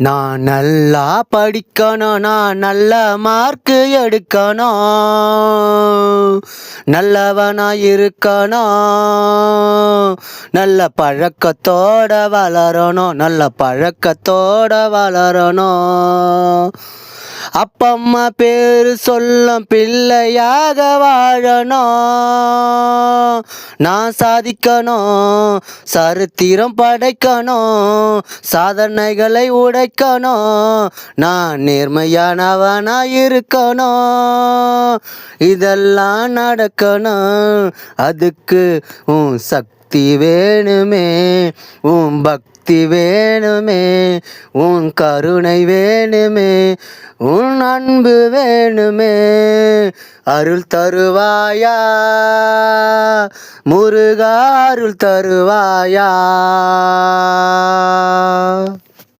நான் நல்லா படிக்கணும், நான் நல்ல மார்க்கு எடுக்கணும், நல்லவனா இருக்கணும், நல்ல பழக்கத்தோட வளரணும், நல்ல பழக்கத்தோட வளரணும். அப்பம்மா பேரு சொல்லும் பிள்ளையாக வாழணும். நான் சாதிக்கணும், சரித்திரம் படைக்கணும், சாதனைகளை உடைக்கணும், நான் நேர்மையானவனா இருக்கணும். இதெல்லாம் நடக்கணும், அதுக்கு உன் சக்தி வேணுமே, உன் பக்தி வேணுமே, உன் கருணை வேணுமே, உன் அன்பு வேணுமே. அருள் தருவாயா முருகா, அருள் தருவாயா.